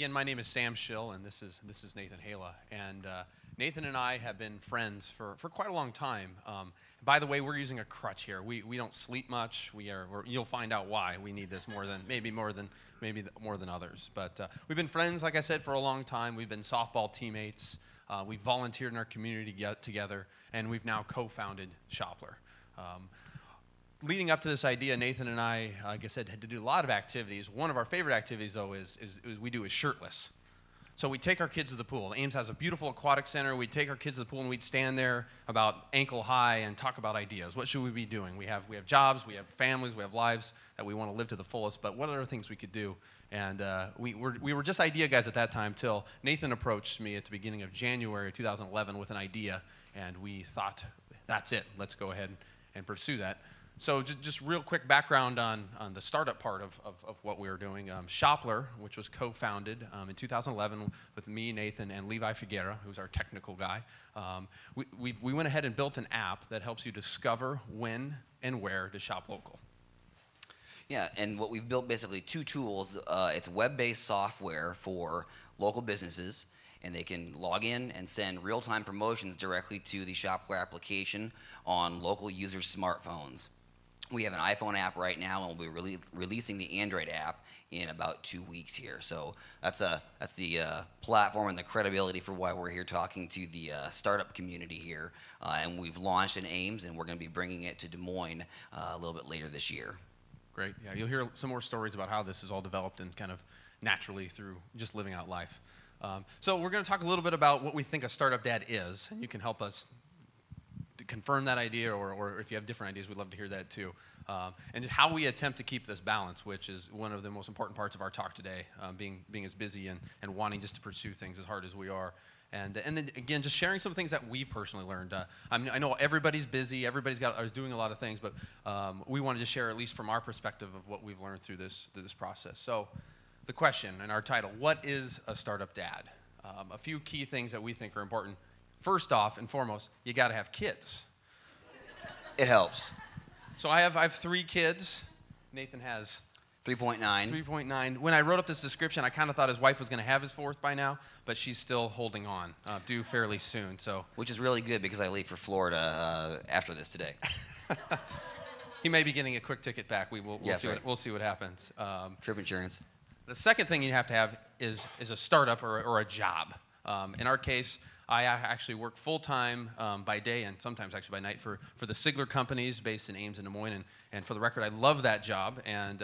again, my name is Sam Schill, and this is Nathan Haila. And Nathan and I have been friends for quite a long time. By the way, we're using a crutch here. We don't sleep much. You'll find out why we need this more than others. But we've been friends, like I said, for a long time. We've been softball teammates. We've volunteered in our community together, and we've now co-founded Shoppler. Leading up to this idea, Nathan and I, like I said, had to do a lot of activities. One of our favorite activities, though, is we do is shirtless. So we take our kids to the pool. Ames has a beautiful aquatic center. We'd take our kids to the pool, and we'd stand there about ankle high and talk about ideas. What should we be doing? We have jobs, we have families, we have lives that we want to live to the fullest, but what other things we could do? And we were just idea guys at that time till Nathan approached me at the beginning of January 2011 with an idea, and we thought, that's it. Let's go ahead and pursue that. So just real quick background on the startup part of what we were doing. Shoppler, which was co-founded in 2011 with me, Nathan, and Levi Figuera, who's our technical guy. We went ahead and built an app that helps you discover when and where to shop local. Yeah, and what we've built basically two tools. It's web-based software for local businesses, and they can log in and send real-time promotions directly to the Shoppler application on local users' smartphones. We have an iPhone app right now, and we'll be releasing the Android app in about 2 weeks here. So that's the platform and the credibility for why we're here talking to the startup community here. And we've launched in Ames, and we're going to be bringing it to Des Moines a little bit later this year. Great. Yeah, you'll hear some more stories about how this is all developed and kind of naturally through just living out life. So we're going to talk a little bit about what we think a startup dad is, and you can help us to confirm that idea, or if you have different ideas, we'd love to hear that too. And how we attempt to keep this balance, which is one of the most important parts of our talk today, being as busy and wanting just to pursue things as hard as we are. And then again, just sharing some things that we personally learned. I know everybody's busy, everybody's is doing a lot of things, but we wanted to share at least from our perspective of what we've learned through this process. So the question and our title, what is a startup dad? A few key things that we think are important. First off and foremost, you got to have kids. It helps. So I have 3 kids. Nathan has 3.9. 3.9. When I wrote up this description, I kind of thought his wife was going to have his 4th by now, but she's still holding on, due fairly soon. So, which is really good because I leave for Florida after this today. He may be getting a quick ticket back. We'll see what happens. Trip insurance. The second thing you have to have is a startup or a job. In our case, I actually work full-time by day and sometimes actually by night for the Sigler companies based in Ames and Des Moines. And for the record, I love that job. And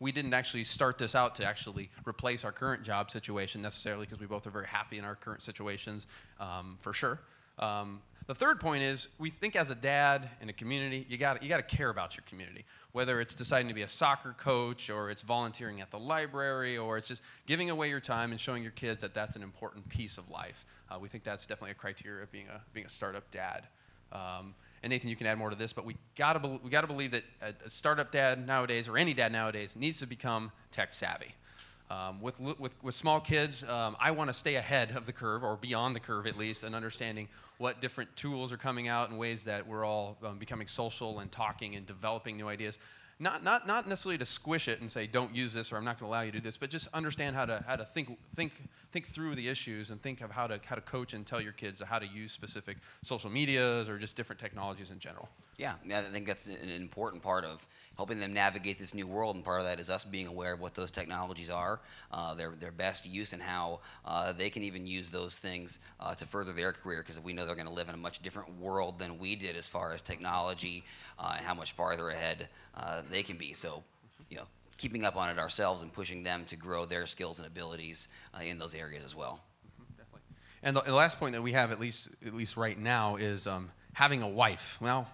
we didn't actually start this out to actually replace our current job situation necessarily because we both are very happy in our current situations, for sure. The third point is we think as a dad in a community, you got to care about your community. Whether it's deciding to be a soccer coach or it's volunteering at the library or it's just giving away your time and showing your kids that that's an important piece of life. We think that's definitely a criteria of being a startup dad. And Nathan, you can add more to this, but we gotta believe that a startup dad nowadays or any dad nowadays needs to become tech savvy. With small kids, I want to stay ahead of the curve, or beyond the curve at least, and understanding what different tools are coming out and ways that we're all becoming social and talking and developing new ideas. Not necessarily to squish it and say don't use this or I'm not going to allow you to do this, but just understand how to think through the issues and think of how to coach and tell your kids how to use specific social medias or just different technologies in general. Yeah, I think that's an important part of helping them navigate this new world, and part of that is us being aware of what those technologies are, their best use, and how they can even use those things to further their career, because we know they're going to live in a much different world than we did as far as technology and how much farther ahead they can be. So, keeping up on it ourselves and pushing them to grow their skills and abilities in those areas as well. Definitely. And the last point that we have, at least right now, is having a wife. Well,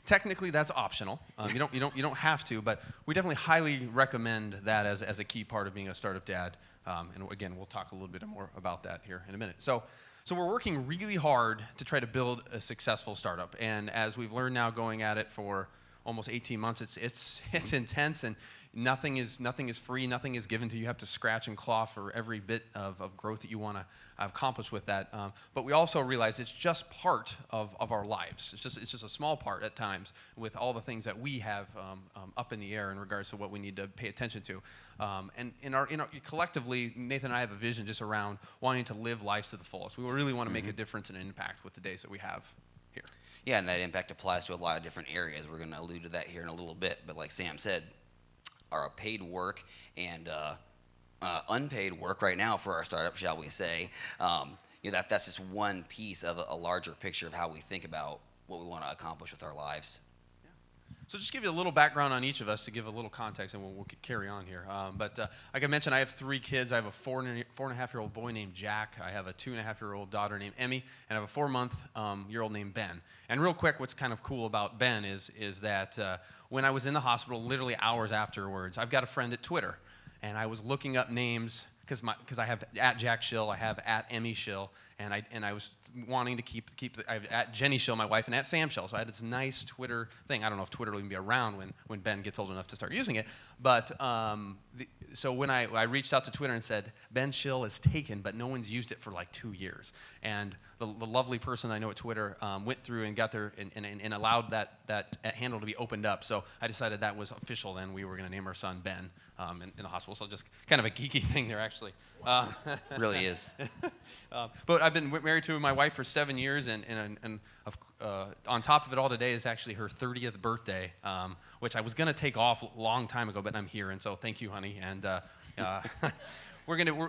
technically that's optional. You don't have to, but we definitely highly recommend that as a key part of being a startup dad. And again, we'll talk a little bit more about that here in a minute. So we're working really hard to try to build a successful startup. And as we've learned now going at it for almost 18 months. It's intense, and nothing is free. Nothing is given to you. You have to scratch and claw for every bit of growth that you want to accomplish with that. But we also realize it's just part of our lives. It's just a small part at times with all the things that we have up in the air in regards to what we need to pay attention to. And in our collectively, Nathan and I have a vision just around wanting to live lives to the fullest. We really want to make a difference and an impact with the days that we have here. Yeah, and that impact applies to a lot of different areas. We're going to allude to that here in a little bit. But like Sam said, our paid work and unpaid work right now for our startup, shall we say, that's just one piece of a larger picture of how we think about what we want to accomplish with our lives. So just give you a little background on each of us to give a little context, and we'll carry on here. But like I mentioned, I have 3 kids. I have a 4.5-year-old boy named Jack. I have a 2.5-year-old daughter named Emmy, and I have a 4-month-year-old named Ben. And real quick, what's kind of cool about Ben is that when I was in the hospital, literally hours afterwards, I've got a friend at Twitter, and I was looking up names because I have at Jack Schill, I have at Emmy Schill, and I was wanting to keep I have at Jenny Schill, my wife, and at Sam Schill. So I had this nice Twitter thing. I don't know if Twitter will even be around when Ben gets old enough to start using it. But so when I reached out to Twitter and said, Ben Schill is taken, but no one's used it for like 2 years. And the lovely person I know at Twitter went through and got there and allowed that handle to be opened up. So I decided that was official. Then we were going to name our son Ben in the hospital. So just kind of a geeky thing there, actually. Really is. But I've been married to my wife for 7 years, and on top of it all, today is actually her 30th birthday, which I was going to take off a long time ago, but I'm here, and so thank you, honey. And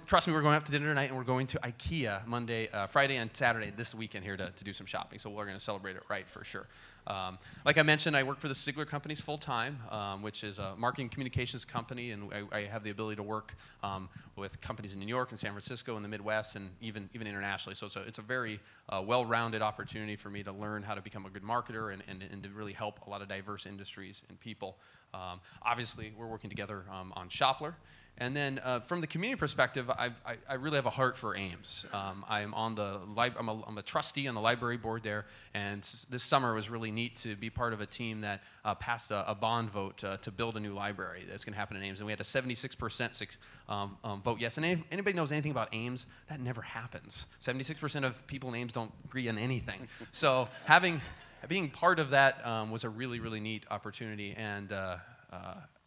trust me, we're going out to dinner tonight, and we're going to IKEA Friday and Saturday this weekend here to do some shopping. So we're going to celebrate it right for sure. Like I mentioned, I work for the Sigler Companies full-time, which is a marketing communications company, and I have the ability to work with companies in New York and San Francisco and the Midwest and even internationally. So it's a very well-rounded opportunity for me to learn how to become a good marketer and to really help a lot of diverse industries and people. Obviously, we're working together on Shopler. And then from the community perspective, I really have a heart for Ames. I'm a trustee on the library board there, and this summer was really neat to be part of a team that passed a bond vote to build a new library that's going to happen in Ames. And we had a 76% vote yes. And if anybody knows anything about Ames, that never happens. 76% of people in Ames don't agree on anything. So being part of that was a really, really neat opportunity, and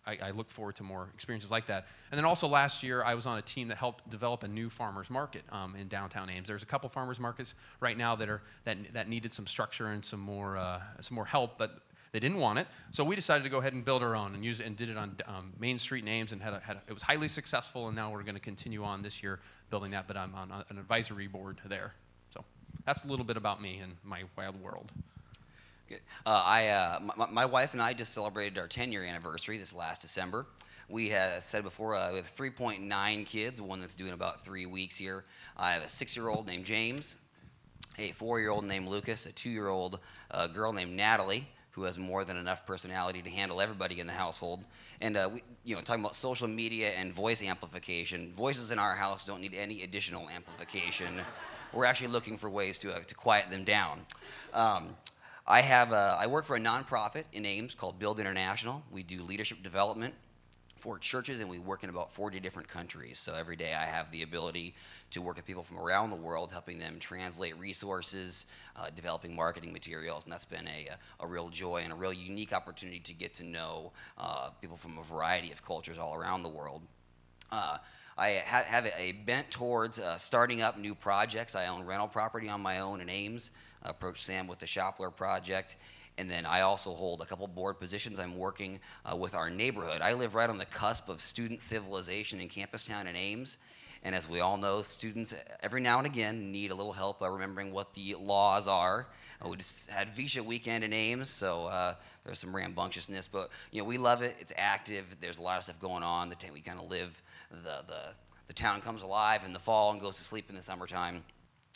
I look forward to more experiences like that. And then also last year, I was on a team that helped develop a new farmers market in downtown Ames. There's a couple farmers markets right now that needed some structure and some more help, but they didn't want it. So we decided to go ahead and build our own and did it on Main Street in Ames, and it was highly successful. And now we're going to continue on this year building that. But I'm on an advisory board there. So that's a little bit about me and my wild world. Good. My wife and I just celebrated our 10-year anniversary this last December. We had said before, we have 3.9 kids, one that's doing about 3 weeks here. I have a 6-year-old named James, a 4-year-old named Lucas, a 2-year-old girl named Natalie, who has more than enough personality to handle everybody in the household. And talking about social media and voice amplification, voices in our house don't need any additional amplification. We're actually looking for ways to quiet them down. I work for a nonprofit in Ames called Build International. We do leadership development for churches, and we work in about 40 different countries. So every day I have the ability to work with people from around the world, helping them translate resources, developing marketing materials, and that's been a real joy and a real unique opportunity to get to know people from a variety of cultures all around the world. I have a bent towards starting up new projects. I own rental property on my own in Ames. I approached Sam with the Shopler project. And then I also hold a couple board positions. I'm working with our neighborhood. I live right on the cusp of student civilization in Campus Town in Ames. And as we all know, students every now and again need a little help remembering what the laws are. We just had Visha weekend in Ames, so there's some rambunctiousness. But we love it. It's active. There's a lot of stuff going on. We kind of live. The town comes alive in the fall and goes to sleep in the summertime.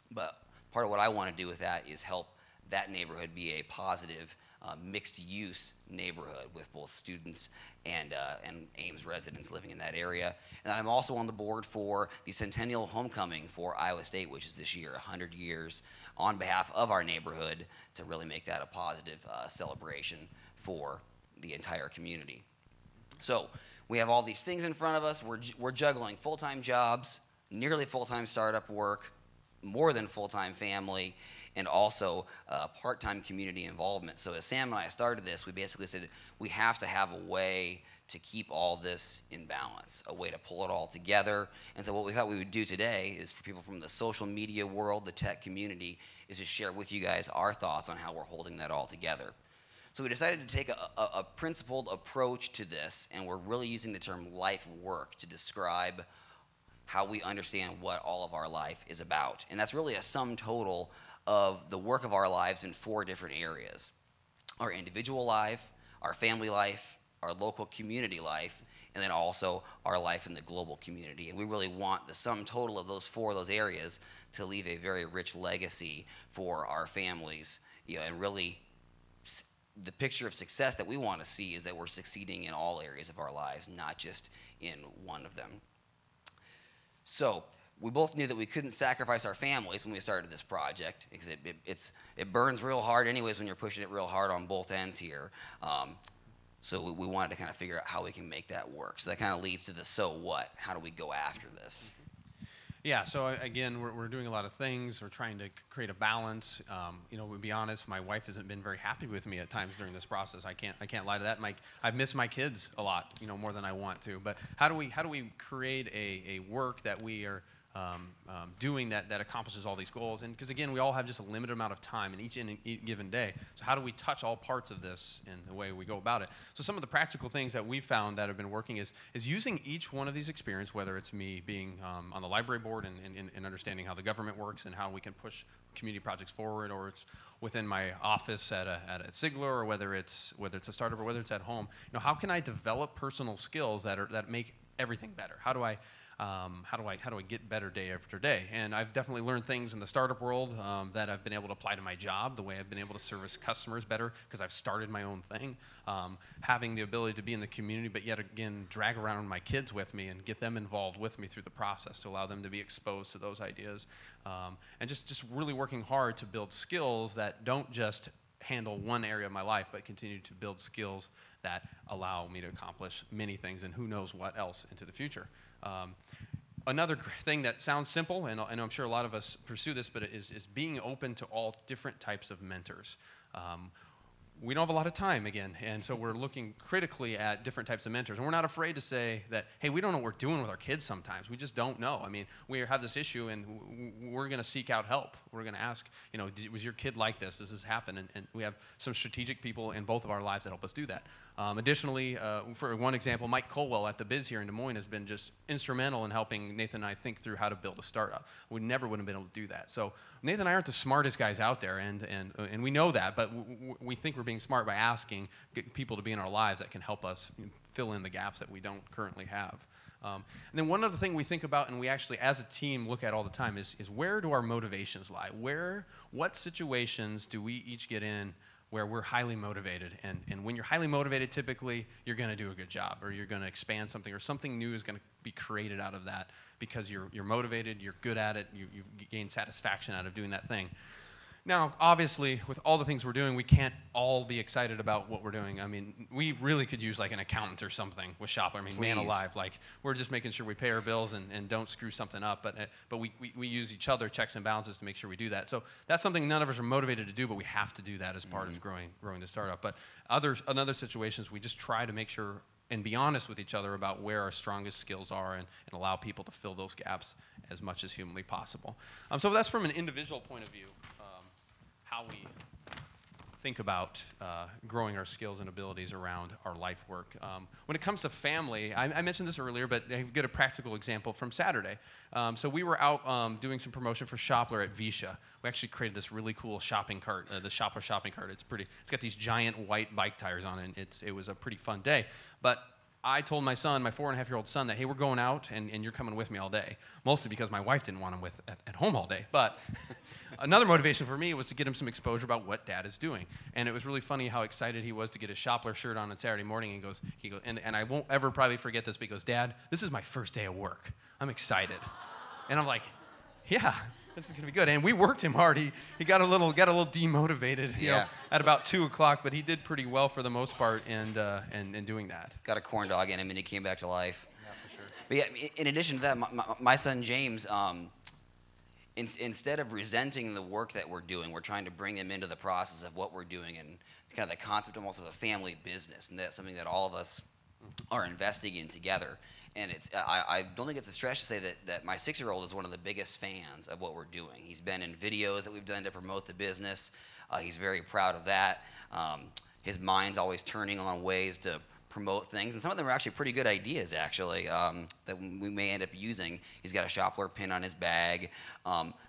But part of what I want to do with that is help that neighborhood be a positive mixed-use neighborhood with both students and Ames residents living in that area. And I'm also on the board for the Centennial Homecoming for Iowa State, which is this year, 100 years, on behalf of our neighborhood to really make that a positive celebration for the entire community. So we have all these things in front of us. We're juggling full-time jobs, nearly full-time startup work, more than full-time family, and also part-time community involvement. So as Sam and I started this, we basically said we have to have a way to keep all this in balance, a way to pull it all together. And so what we thought we would do today is for people from the social media world, the tech community, is to share with you guys our thoughts on how we're holding that all together. So we decided to take a principled approach to this, and we're really using the term life work to describe how we understand what all of our life is about. And that's really a sum total of the work of our lives in 4 different areas: our individual life, our family life, our local community life, and then also our life in the global community. And we really want the sum total of those 4 of those areas to leave a very rich legacy for our families, and really the picture of success that we want to see is that we're succeeding in all areas of our lives, not just in one of them. So we both knew that we couldn't sacrifice our families when we started this project, because it burns real hard anyways when you're pushing it real hard on both ends here. So we wanted to kind of figure out how we can make that work. So that kind of leads to the so what. How do we go after this? Yeah, so again, we're doing a lot of things. We're trying to create a balance. To be honest, my wife hasn't been very happy with me at times during this process. I can't lie to that. I've missed my kids a lot, more than I want to. But how do we create a work that we are doing that accomplishes all these goals? And because again, we all have just a limited amount of time in each given day. So how do we touch all parts of this in the way we go about it? So some of the practical things that we've found that have been working is using each one of these experiences, whether it's me being on the library board and understanding how the government works and how we can push community projects forward, or it's within my office at a Schill, or whether it's a startup, or whether it's at home. How can I develop personal skills that make everything better? How do I get better day after day? And I've definitely learned things in the startup world that I've been able to apply to my job, the way I've been able to service customers better because I've started my own thing. Having the ability to be in the community, but yet again, drag around my kids with me and get them involved with me through the process to allow them to be exposed to those ideas. And just really working hard to build skills that don't just handle one area of my life, but continue to build skills that allow me to accomplish many things and who knows what else into the future. Another thing that sounds simple, and I'm sure a lot of us pursue this, but is being open to all different types of mentors. We don't have a lot of time, again, and so we're looking critically at different types of mentors. And we're not afraid to say that, hey, we don't know what we're doing with our kids sometimes. We just don't know. I mean, we have this issue, and we're going to seek out help. We're going to ask, was your kid like this? Does this happen? And we have some strategic people in both of our lives that help us do that. Additionally, for one example, Mike Colwell at the Biz here in Des Moines has been just instrumental in helping Nathan and I think through how to build a startup. We never would have been able to do that. So Nathan and I aren't the smartest guys out there, and we know that, but we think we're being smart by asking people to be in our lives that can help us fill in the gaps that we don't currently have. And then one other thing we think about, and we actually as a team look at all the time, is where do our motivations lie? What situations do we each get in where we're highly motivated? And when you're highly motivated, typically you're going to do a good job, or you're going to expand something, or something new is going to be created out of that because you're motivated, you're good at it, you've gained satisfaction out of doing that thing. Now, obviously, with all the things we're doing, we can't all be excited about what we're doing. I mean, we really could use like an accountant or something with Shoppler. I mean, man alive, like we're just making sure we pay our bills and don't screw something up. But we use each other, checks and balances, to make sure we do that. So that's something none of us are motivated to do, but we have to do that as part of growing the startup. But in other situations, we just try to make sure and be honest with each other about where our strongest skills are, and allow people to fill those gaps as much as humanly possible. So that's from an individual point of view. How we think about growing our skills and abilities around our life work. When it comes to family, I mentioned this earlier, but I get a practical example from Saturday. So we were out doing some promotion for Shoppler at Visha. We actually created this really cool shopping cart, the Shoppler shopping cart. It's got these giant white bike tires on it, and it was a pretty fun day. But I told my son, my 4.5-year-old son, that, hey, we're going out, and you're coming with me all day. Mostly because my wife didn't want him at home all day. But another motivation for me was to get him some exposure about what Dad is doing. And it was really funny how excited he was to get his Shoppler shirt on Saturday morning. He goes, and I won't ever probably forget this, but he goes, Dad, this is my first day of work. I'm excited. And I'm like, yeah, this is gonna be good. And we worked him hard. He got a little demotivated, you know, at about 2 o'clock, but he did pretty well for the most part in doing that. Got a corn dog in him, and he came back to life. Yeah, for sure. But yeah, in addition to that, my son James, instead of resenting the work that we're doing, we're trying to bring him into the process of what we're doing and kind of the concept almost of a family business, and that's something that all of us are investing in together. And I don't think it's a stretch to say that my 6-year-old is one of the biggest fans of what we're doing. He's been in videos that we've done to promote the business. He's very proud of that. His mind's always turning on ways to promote things, and some of them are actually pretty good ideas, actually, that we may end up using. He's got a Shoppler pin on his bag.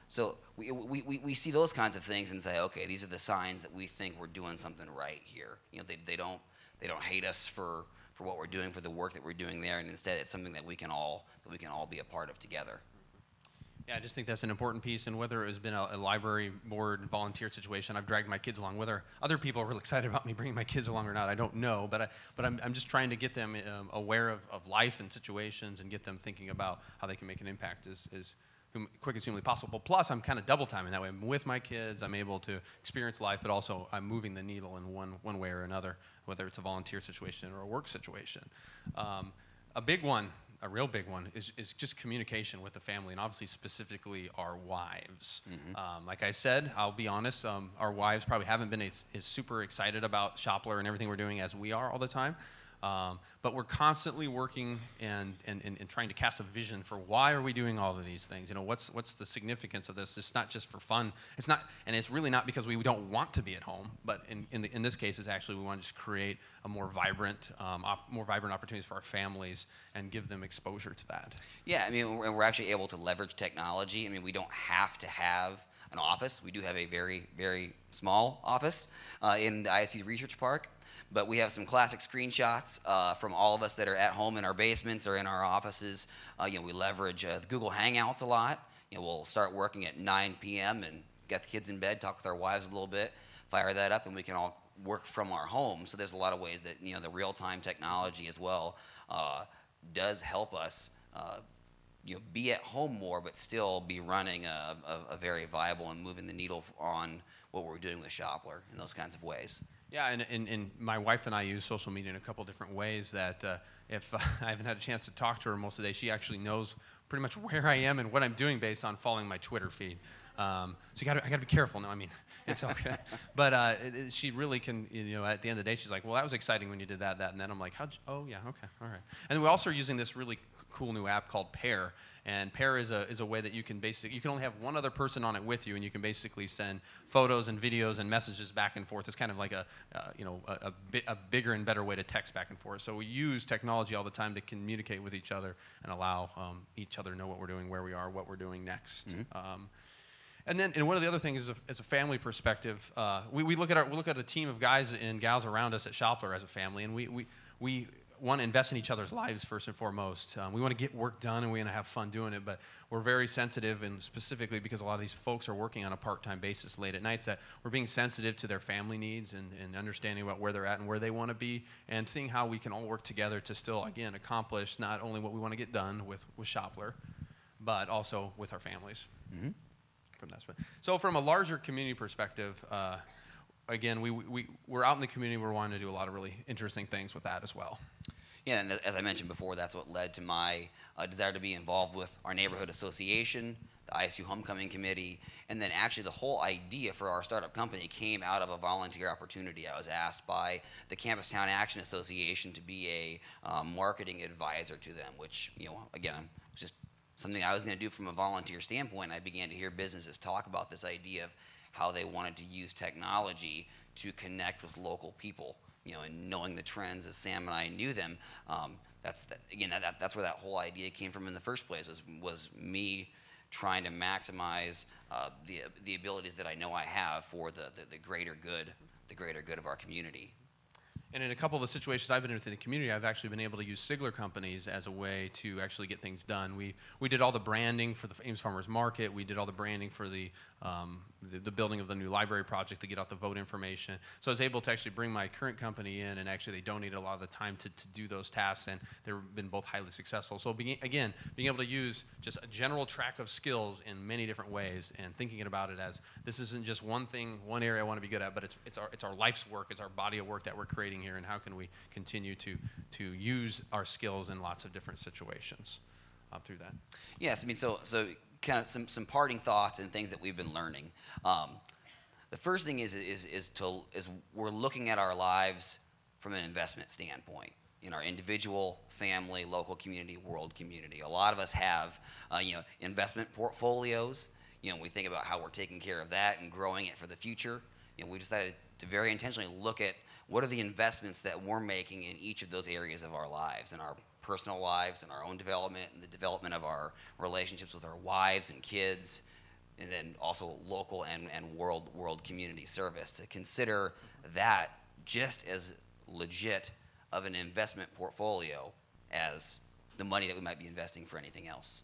So we see those kinds of things and say, okay, these are the signs that we think we're doing something right here. You know, they don't hate us for what we're doing, for the work that we're doing there, and instead it's something that we can all be a part of together. Yeah, I just think that's an important piece, and whether it has been a library board volunteer situation, I've dragged my kids along. Whether other people are really excited about me bringing my kids along or not, I don't know, but I'm just trying to get them aware of life and situations and get them thinking about how they can make an impact as quick as humanly possible. Plus, I'm kind of double timing that way. I'm with my kids, I'm able to experience life, but also I'm moving the needle in one way or another, whether it's a volunteer situation or a work situation. A big one, a real big one, is just communication with the family, and obviously specifically our wives. Like I said, I'll be honest, our wives probably haven't been as super excited about Shoppler and everything we're doing as we are all the time. But we're constantly working and trying to cast a vision for why are we doing all of these things. You know, what's the significance of this? It's not just for fun. It's not, and it's really not because we don't want to be at home. But in this case, it's actually we want to just create a more vibrant opportunities for our families and give them exposure to that. Yeah, I mean, we're actually able to leverage technology. I mean, we don't have to have an office. We do have a very, very small office in the ISU's Research Park. But we have some classic screenshots from all of us that are at home in our basements or in our offices. You know, we leverage Google Hangouts a lot. You know, we'll start working at 9 p.m. and get the kids in bed, talk with our wives a little bit, fire that up, and we can all work from our home. So there's a lot of ways that, you know, the real-time technology as well does help us you know, be at home more, but still be running a very viable and moving the needle on what we're doing with Shoppler in those kinds of ways. Yeah, and my wife and I use social media in a couple different ways that if I haven't had a chance to talk to her most of the day, she actually knows pretty much where I am and what I'm doing based on following my Twitter feed. So I got to be careful. No, I mean, it's okay. But she really can, you know, at the end of the day, she's like, well, that was exciting when you did that. And then I'm like, oh, yeah, okay, all right. And we also are using this really cool new app called Pair. And Pair is a way that you can only have one other person on it with you, and you can basically send photos and videos and messages back and forth. It's kind of like a bigger and better way to text back and forth. So we use technology all the time to communicate with each other and allow each other to know what we're doing, where we are, what we're doing next. And one of the other things is, as a family perspective, we look at a team of guys and gals around us at Shoppler as a family, and we want to invest in each other's lives first and foremost. We want to get work done and we want to have fun doing it, but we're very sensitive, and specifically because a lot of these folks are working on a part-time basis late at nights, that we're being sensitive to their family needs and understanding about where they're at and where they want to be, and seeing how we can all work together to still, again, accomplish not only what we want to get done with Shoppler, but also with our families. From that aspect. So from a larger community perspective, again, we're out in the community. We're wanting to do a lot of really interesting things with that as well. Yeah, and as I mentioned before, that's what led to my desire to be involved with our neighborhood association, the ISU Homecoming Committee, and then actually the whole idea for our startup company came out of a volunteer opportunity. I was asked by the Campus Town Action Association to be a marketing advisor to them, which, you know, again, was just something I was going to do from a volunteer standpoint. I began to hear businesses talk about this idea of how they wanted to use technology to connect with local people, you know, and knowing the trends as Sam and I knew them. That's where that whole idea came from in the first place, was me trying to maximize the abilities that I know I have for the greater good of our community. And in a couple of the situations I've been in within the community, I've actually been able to use Sigler companies as a way to actually get things done. We did all the branding for the Ames Farmers Market. We did all the branding for the building of the new library project to get out the vote information. So I was able to actually bring my current company in, and actually they donated a lot of the time to do those tasks, and they've been both highly successful. So being able to use just a general track of skills in many different ways, and thinking about it as this isn't just one thing, one area I want to be good at, but it's our life's work, it's our body of work that we're creating here, and how can we continue to use our skills in lots of different situations through that. Yes, I mean, so kind of some parting thoughts and things that we've been learning. The first thing is we're looking at our lives from an investment standpoint in our individual, family, local community, world community. A lot of us have investment portfolios. We think about how we're taking care of that and growing it for the future. We decided to very intentionally look at what are the investments that we're making in each of those areas of our lives, in our personal lives, in our own development, and the development of our relationships with our wives and kids, and then also local and world community service, to consider that just as legit of an investment portfolio as the money that we might be investing for anything else.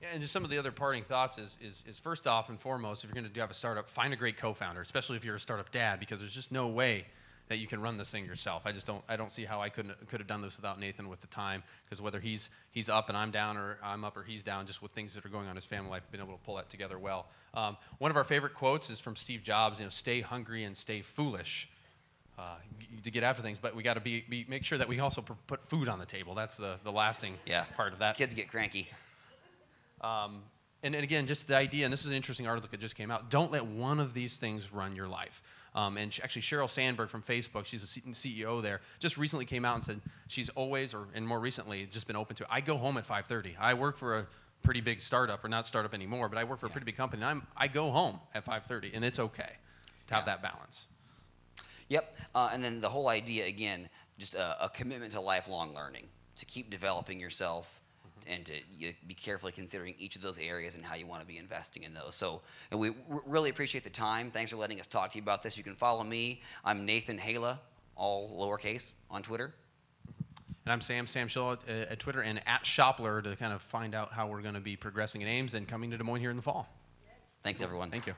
Yeah, and just some of the other parting thoughts is first off and foremost, if you're going to have a startup, find a great co-founder, especially if you're a startup dad, because there's just no way that you can run this thing yourself. I don't see how I could have done this without Nathan with the time, because whether he's up and I'm down, or I'm up or he's down, just with things that are going on in his family life, been able to pull that together well. One of our favorite quotes is from Steve Jobs, stay hungry and stay foolish to get after things, but we got to make sure that we also put food on the table. That's the lasting part of that. Kids get cranky. And again, just the idea, and this is an interesting article that just came out, don't let one of these things run your life. And actually, Sheryl Sandberg from Facebook, she's a CEO there, just recently came out and said she's always, and more recently, just been open to it. I go home at 5:30. I work for a pretty big startup, or not startup anymore, but I work for a pretty big company, and I go home at 5:30, and it's okay to have that balance. Yep, and then the whole idea, again, just a commitment to lifelong learning, to keep developing yourself, and to be carefully considering each of those areas and how you want to be investing in those. So we really appreciate the time. Thanks for letting us talk to you about this. You can follow me. I'm Nathan Haila, all lowercase, on Twitter. And I'm Sam Schill at Twitter, and at Shopler to kind of find out how we're going to be progressing in Ames and coming to Des Moines here in the fall. Thanks, everyone. Thank you.